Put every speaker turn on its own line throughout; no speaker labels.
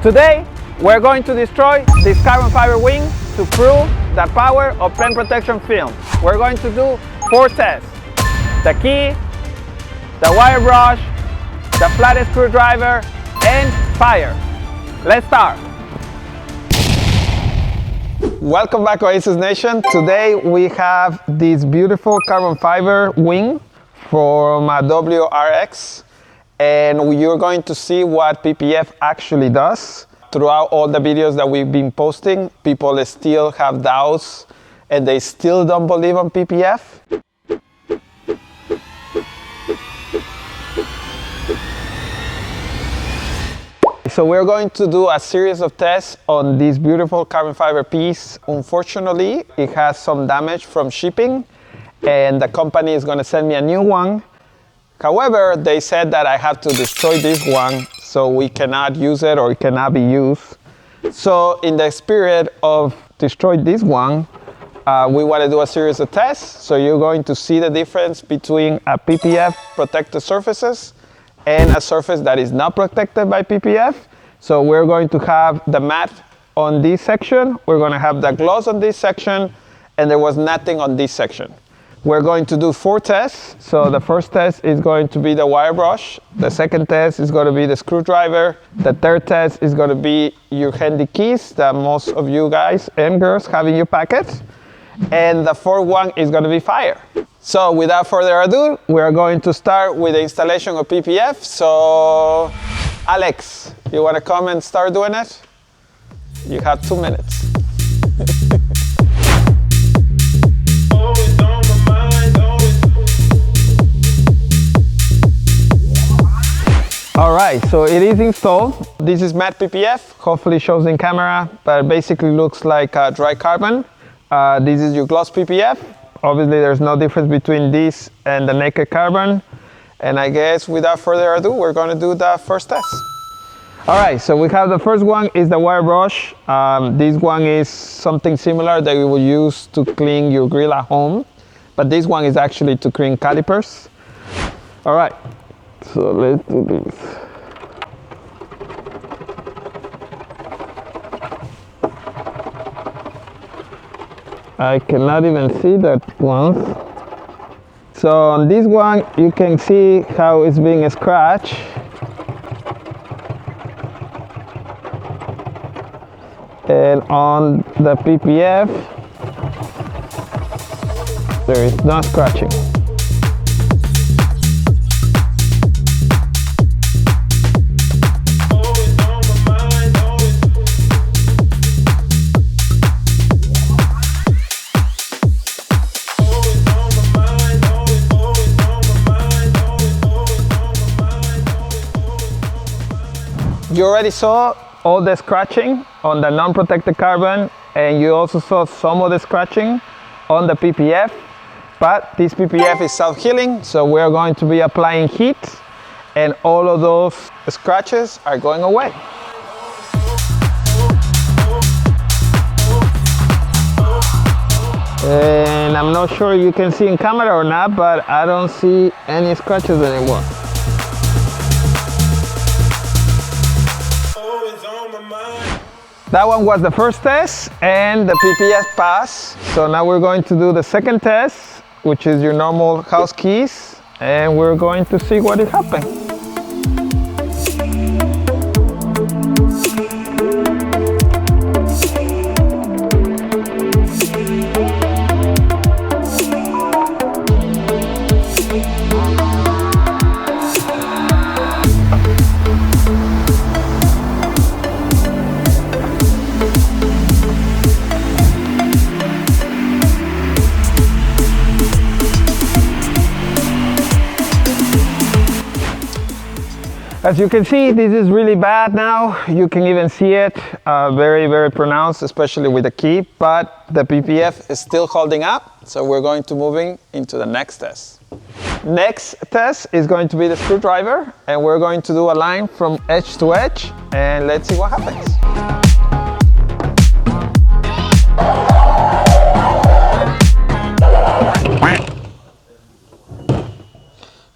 Today, we're going to destroy this carbon fiber wing to prove the power of pen protection film. We're going to do 4 tests: the key, the wire brush, the flathead screwdriver, and fire. Let's start. Welcome back, Oasis Nation. Today we have this beautiful carbon fiber wing from WRX, and you're going to see what PPF actually does. Throughout all the videos that we've been posting, people still have doubts and they still don't believe on PPF. So we're going to do a series of tests on this beautiful carbon fiber piece. Unfortunately, it has some damage from shipping and the company is going to send me a new one. However, they said that I have to destroy this one so we cannot use it or it cannot be used. So in the spirit of destroy this one, we want to do a series of tests. So you're going to see the difference between a PPF protected surfaces and a surface that is not protected by PPF. So we're going to have the mat on this section, we're going to have the gloss on this section, and there was nothing on this section. We're going to do 4 tests. So the first test is going to be the wire brush. The second test is going to be the screwdriver. The third test is going to be your handy keys that most of you guys and girls have in your packets. And the fourth one is going to be fire. So without further ado, we're going to start with the installation of PPF. So Alex, you want to come and start doing it? You have 2 minutes. All right, so it is installed. This is matte PPF. Hopefully shows in camera, but it basically looks like dry carbon. This is your gloss PPF. Obviously, there's no difference between this and the naked carbon. And I guess without further ado, we're going to do the first test. All right, so we have the first one is the wire brush. This one is something similar that you will use to clean your grill at home, but this one is actually to clean calipers. All right, so let's do this. I cannot even see that one. So on this one, you can see how it's being scratched. And on the PPF, there is no scratching. You already saw all the scratching on the non-protected carbon, and you also saw some of the scratching on the PPF, but this PPF is self-healing, so we're going to be applying heat and all of those scratches are going away. And I'm not sure you can see in camera or not, but I don't see any scratches anymore. That one was the first test and the PPF passed. So now we're going to do the second test, which is your normal house keys, and we're going to see what is happening. As you can see, this is really bad now. You can even see it very, very pronounced, especially with the key, but the PPF is still holding up. So we're going to move into the next test. Next test is going to be the screwdriver, and we're going to do a line from edge to edge, and let's see what happens.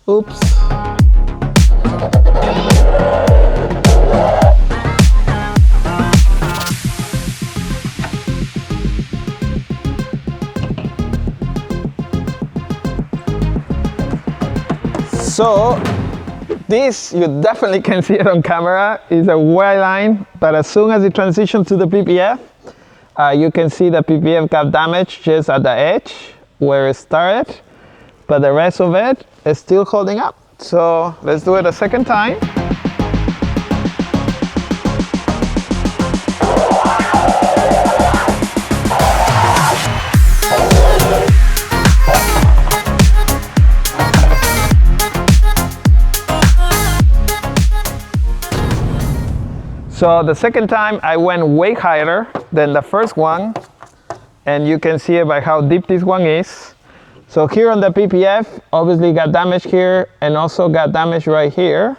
Oops. So this, you definitely can see it on camera, is a white line, but as soon as it transitions to the PPF, you can see the PPF got damaged just at the edge where it started, but the rest of it is still holding up. So let's do it a second time. So the second time I went way higher than the first one, and you can see it by how deep this one is. So here on the PPF, obviously got damage here and also got damage right here.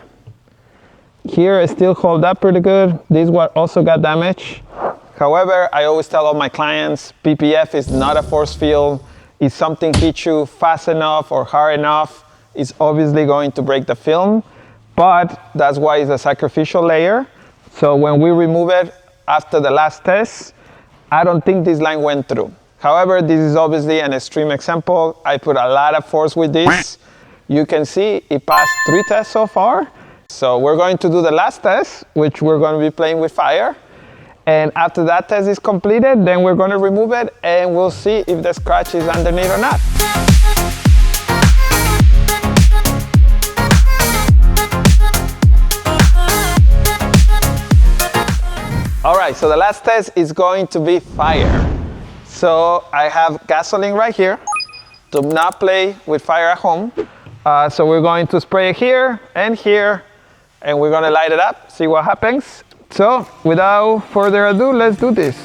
Here it still hold up pretty good. This one also got damage. However, I always tell all my clients, PPF is not a force field. If something hits you fast enough or hard enough, it's obviously going to break the film, but that's why it's a sacrificial layer. So when we remove it after the last test, I don't think this line went through. However, this is obviously an extreme example. I put a lot of force with this. You can see it passed 3 tests so far. So we're going to do the last test, which we're going to be playing with fire. And after that test is completed, then we're going to remove it and we'll see if the scratch is underneath or not. All right, so the last test is going to be fire. So I have gasoline right here. Do not play with fire at home. So we're going to spray it here, and we're gonna light it up, see what happens. So without further ado, let's do this.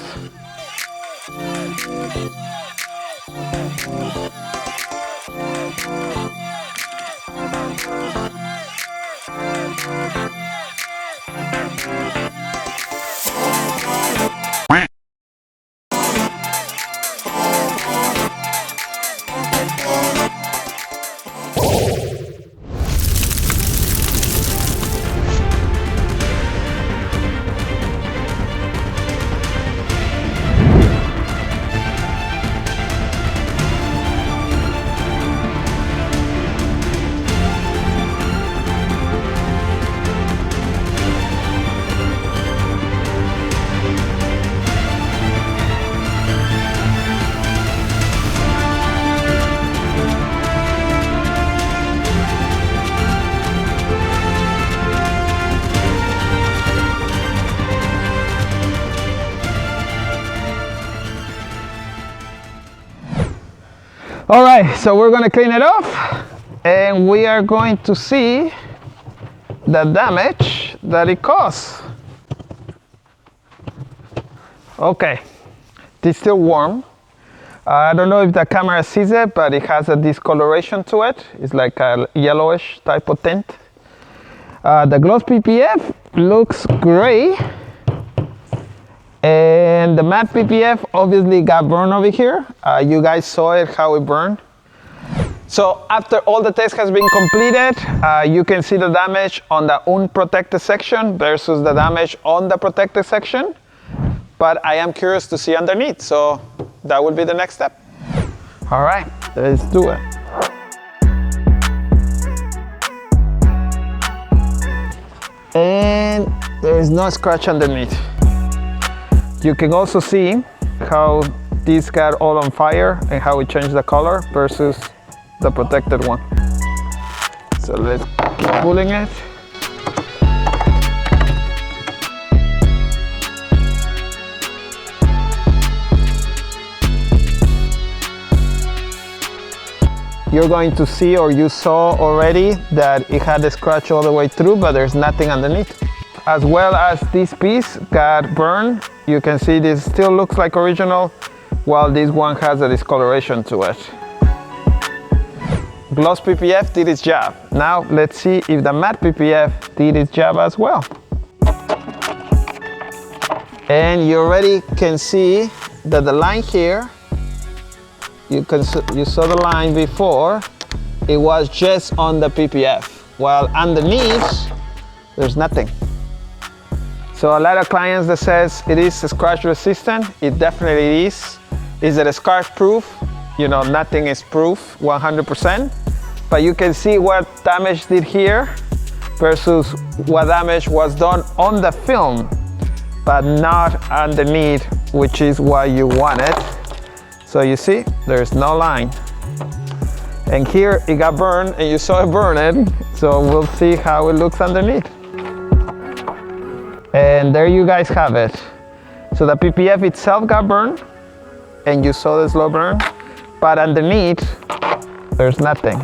All right, so we're gonna clean it off and we are going to see the damage that it caused. Okay, it's still warm. I don't know if the camera sees it, but it has a discoloration to it. It's like a yellowish type of tint. The gloss PPF looks gray. And the matte PPF obviously got burned over here. You guys saw it, how it burned. So after all the test has been completed, you can see the damage on the unprotected section versus the damage on the protected section. But I am curious to see underneath, so that will be the next step. All right, let's do it. And there is no scratch underneath. You can also see how this got all on fire and how it changed the color versus the protected one. So let's keep pulling it. You're going to see, or you saw already, that it had a scratch all the way through, but there's nothing underneath. As well as this piece got burned. You can see this still looks like original, while this one has a discoloration to it. Gloss PPF did its job. Now let's see if the matte PPF did its job as well. And you already can see that the line here, you saw the line before, it was just on the PPF, while underneath, there's nothing. So a lot of clients that says it is scratch resistant, it definitely is. Is it a scratch proof? You know, nothing is proof 100%. but you can see what damage did here versus what damage was done on the film, but not underneath, which is what you wanted. So you see, there's no line. And here it got burned, and you saw it burning, so we'll see how it looks underneath. And there you guys have it. So the PPF itself got burned, and you saw the slow burn, but underneath, there's nothing.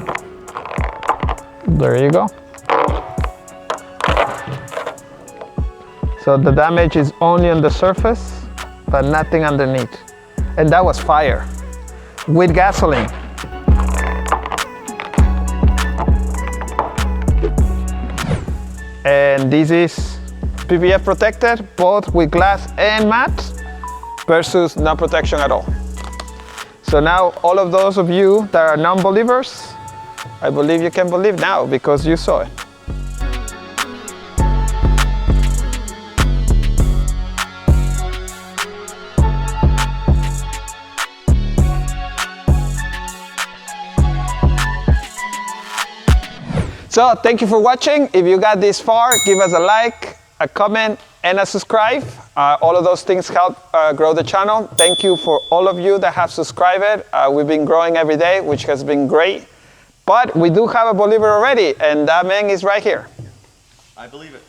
There you go. So the damage is only on the surface, but nothing underneath. And that was fire with gasoline. And this is PPF protected, both with glass and matte, versus no protection at all. So now all of those of you that are non-believers, I believe you can believe now because you saw it. So thank you for watching. If you got this far, give us a like, a comment, and a subscribe. All of those things help grow the channel. Thank you for all of you that have subscribed. We've been growing every day, which has been great. But we do have a believer already, and that man is right here.
I believe it.